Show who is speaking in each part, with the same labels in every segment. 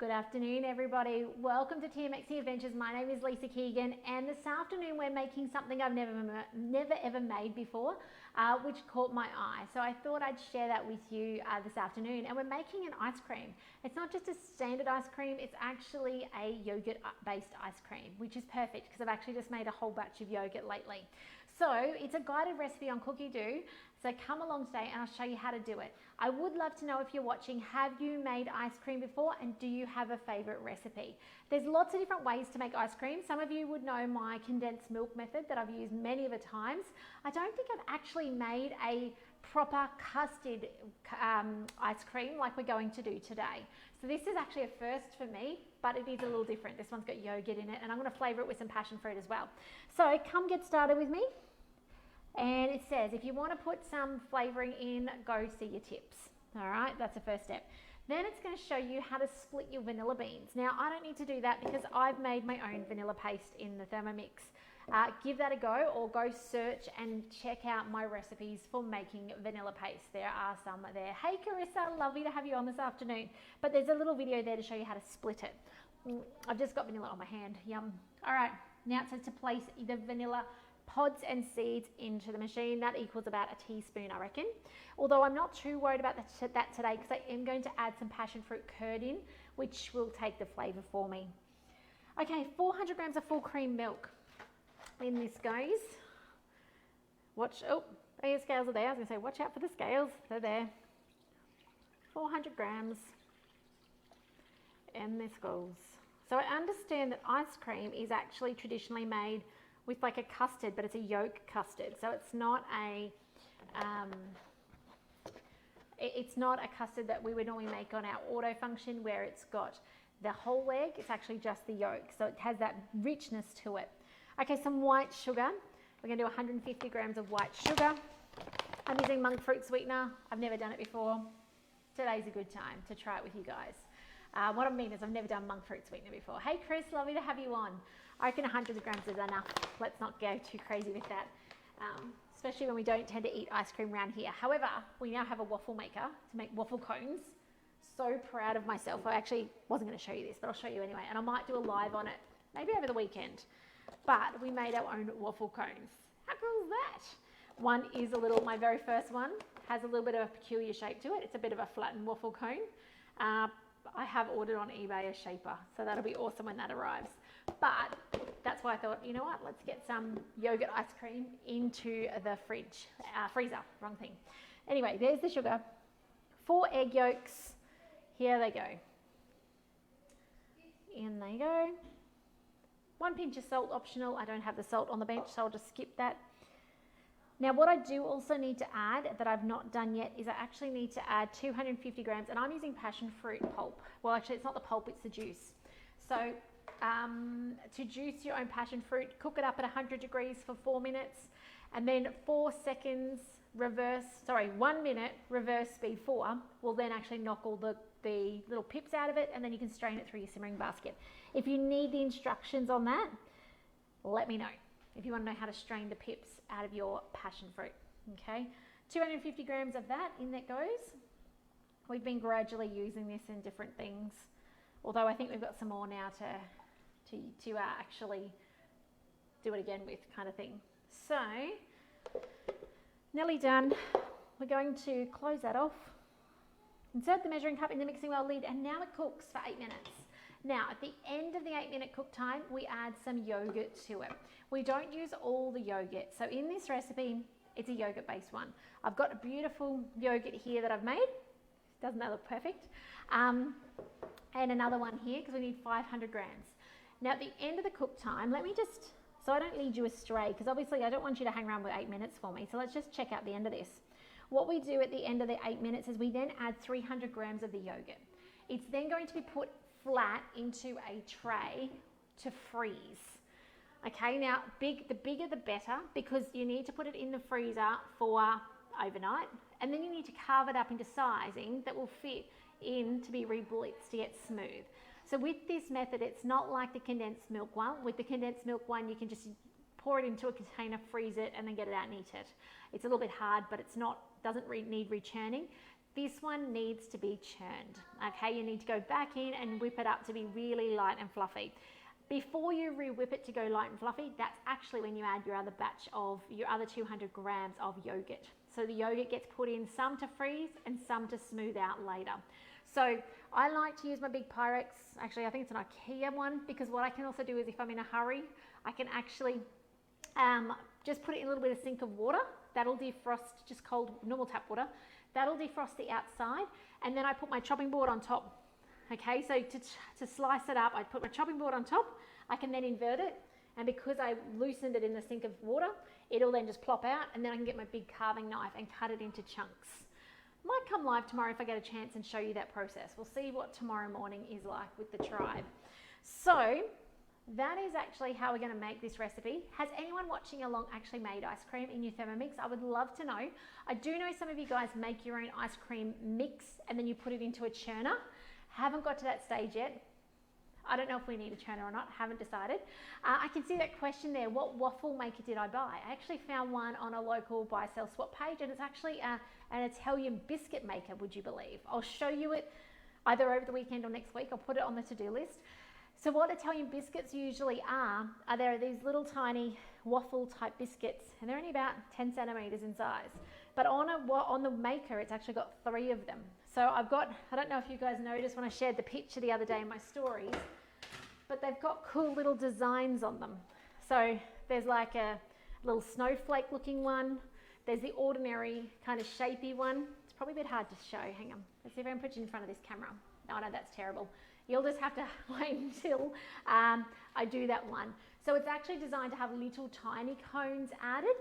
Speaker 1: Good afternoon, everybody. Welcome to TMX Adventures. My name is Lisa Keegan, and this afternoon we're making something I've never ever made before, which caught my eye. So I thought I'd share that with you this afternoon. And we're making an ice cream. It's not just a standard ice cream, it's actually a yogurt-based ice cream, which is perfect because I've actually just made a whole batch of yogurt lately. So it's a guided recipe on Cookie Do. So come along today and I'll show you how to do it. I would love to know, if you're watching, have you made ice cream before, and do you have a favorite recipe? There's lots of different ways to make ice cream. Some of you would know my condensed milk method that I've used many of the times. I don't think I've actually made a proper custard ice cream like we're going to do today. So this is actually a first for me, but it is a little different. This one's got yogurt in it, and I'm going to flavour it with some passion fruit as well. So come get started with me. And it says, if you want to put some flavouring in, go see your tips. All right, that's the first step. Then it's going to show you how to split your vanilla beans. Now, I don't need to do that because I've made my own vanilla paste in the Thermomix. Give that a go, or go search and check out my recipes for making vanilla paste. There are some there. Hey Carissa, lovely to have you on this afternoon. But there's a little video there to show you how to split it. I've just got vanilla on my hand, yum. All right, now it says to place the vanilla pods and seeds into the machine. That equals about a teaspoon, I reckon. Although I'm not too worried about that today, because I am going to add some passion fruit curd in, which will take the flavour for me. Okay, 400 grams of full cream milk. In this goes. Watch, oh, your scales are there. I was going to say, watch out for the scales. They're there. 400 grams. And this goes. So I understand that ice cream is actually traditionally made with like a custard, but it's a yolk custard. So it's not a custard that we would normally make on our auto function where it's got the whole egg. It's actually just the yolk. So it has that richness to it. Okay, some white sugar. We're going to do 150 grams of white sugar. I'm using monk fruit sweetener. I've never done it before. Today's a good time to try it with you guys. What I mean is I've never done monk fruit sweetener before. Hey Chris, lovely to have you on. I reckon 100 grams is enough. Let's not go too crazy with that, especially when we don't tend to eat ice cream around here. However, we now have a waffle maker to make waffle cones. So proud of myself. I actually wasn't going to show you this, but I'll show you anyway. And I might do a live on it, maybe over the weekend. But we made our own waffle cones. How cool is that? One is my very first one, has a little bit of a peculiar shape to it. It's a bit of a flattened waffle cone. I have ordered on eBay a shaper, so that'll be awesome when that arrives. But that's why I thought, you know what, let's get some yogurt ice cream into the freezer, wrong thing. Anyway, there's the sugar. 4 egg yolks, here they go. In they go. 1 pinch of salt, optional. I don't have the salt on the bench, so I'll just skip that. Now what I do also need to add, that I've not done yet, is I actually need to add 250 grams, and I'm using passion fruit pulp. Well, actually it's not the pulp, it's the juice. So to juice your own passion fruit, cook it up at 100 degrees for 4 minutes, and then 1 minute reverse speed 4 will then actually knock all the little pips out of it, and then you can strain it through your simmering basket. If you need the instructions on that, let me know. If you want to know how to strain the pips out of your passion fruit, okay? 250 grams of that, in that goes. We've been gradually using this in different things, although I think we've got some more now to actually do it again with, kind of thing. So, nearly done. We're going to close that off. Insert the measuring cup in the mixing bowl lid, and now it cooks for 8 minutes. Now, at the end of the 8-minute cook time, we add some yogurt to it. We don't use all the yogurt. So in this recipe, it's a yogurt-based one. I've got a beautiful yogurt here that I've made. Doesn't that look perfect? And another one here, because we need 500 grams. Now, at the end of the cook time, so I don't lead you astray, because obviously I don't want you to hang around with 8 minutes for me. So let's just check out the end of this. What we do at the end of the 8 minutes is we then add 300 grams of the yogurt. It's then going to be put flat into a tray to freeze. Okay, now the bigger the better, because you need to put it in the freezer for overnight, and then you need to carve it up into sizing that will fit in to be re-blitzed to get smooth. So with this method, it's not like the condensed milk one. With the condensed milk one, you can just pour it into a container, freeze it, and then get it out and eat it. It's a little bit hard, but doesn't need rechurning. This one needs to be churned, okay? You need to go back in and whip it up to be really light and fluffy. Before you re-whip it to go light and fluffy, that's actually when you add your other batch of your other 200 grams of yogurt. So the yogurt gets put in, some to freeze and some to smooth out later. So I like to use my big Pyrex, actually I think it's an IKEA one, because what I can also do is if I'm in a hurry, I can actually just put it in a little bit of sink of water. That'll defrost, just cold, normal tap water. That'll defrost the outside, and then I put my chopping board on top. Okay, so to slice it up, I put my chopping board on top. I can then invert it, and because I loosened it in the sink of water, it'll then just plop out, and then I can get my big carving knife and cut it into chunks. Might come live tomorrow if I get a chance and show you that process. We'll see what tomorrow morning is like with the tribe. So that is actually how we're going to make this recipe. Has anyone watching along actually made ice cream in your Thermomix? I would love to know. I do know some of you guys make your own ice cream mix and then you put it into a churner. Haven't got to that stage yet. I don't know if we need a churner or not, haven't decided. I can see that question there, what waffle maker did I buy? I actually found one on a local buy, sell, swap page, and it's actually an Italian biscuit maker, would you believe? I'll show you it either over the weekend or next week. I'll put it on the to-do list. So what Italian biscuits usually are there are these little tiny waffle type biscuits, and they're only about 10 centimeters in size. But on the maker, it's actually got 3 of them. So I've got, I don't know if you guys noticed when I shared the picture the other day in my stories, but they've got cool little designs on them. So there's like a little snowflake looking one. There's the ordinary kind of shapy one. It's probably a bit hard to show. Hang on. Let's see if I can put you in front of this camera. Oh no, that's terrible. You'll just have to wait until I do that one. So it's actually designed to have little tiny cones added,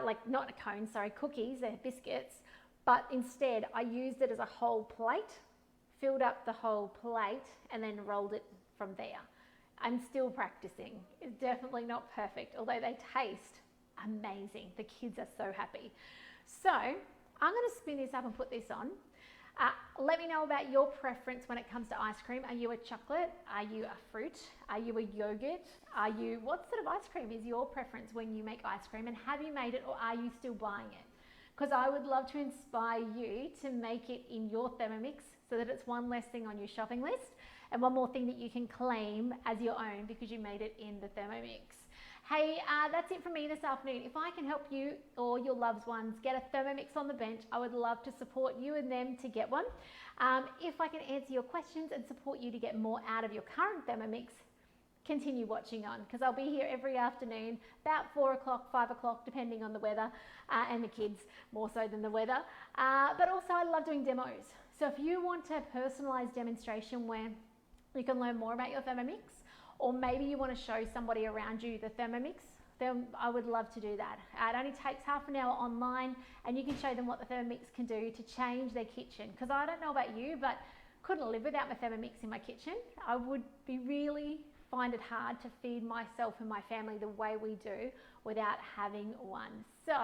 Speaker 1: like not a cone, sorry, cookies, they're biscuits, but instead I used it as a whole plate, filled up the whole plate and then rolled it from there. I'm still practicing. It's definitely not perfect, although they taste amazing. The kids are so happy. So I'm going to spin this up and put this on. Let me know about your preference when it comes to ice cream. Are you a chocolate? Are you a fruit? Are you a yogurt? What sort of ice cream is your preference when you make ice cream, and have you made it or are you still buying it? Because I would love to inspire you to make it in your Thermomix so that it's one less thing on your shopping list and one more thing that you can claim as your own because you made it in the Thermomix. Hey, that's it from me this afternoon. If I can help you or your loved ones get a Thermomix on the bench, I would love to support you and them to get one. If I can answer your questions and support you to get more out of your current Thermomix, continue watching on, because I'll be here every afternoon, about 4 o'clock, 5 o'clock, depending on the weather and the kids, more so than the weather. But also I love doing demos. So if you want a personalized demonstration where you can learn more about your Thermomix, or maybe you want to show somebody around you the Thermomix, then I would love to do that. It only takes half an hour online and you can show them what the Thermomix can do to change their kitchen. Because I don't know about you, but couldn't live without my Thermomix in my kitchen. I would really find it hard to feed myself and my family the way we do without having one. So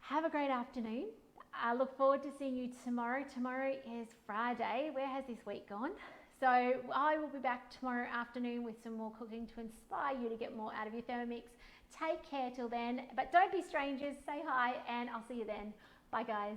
Speaker 1: have a great afternoon. I look forward to seeing you tomorrow. Tomorrow is Friday. Where has this week gone? So I will be back tomorrow afternoon with some more cooking to inspire you to get more out of your Thermomix. Take care till then, but don't be strangers. Say hi and I'll see you then. Bye guys.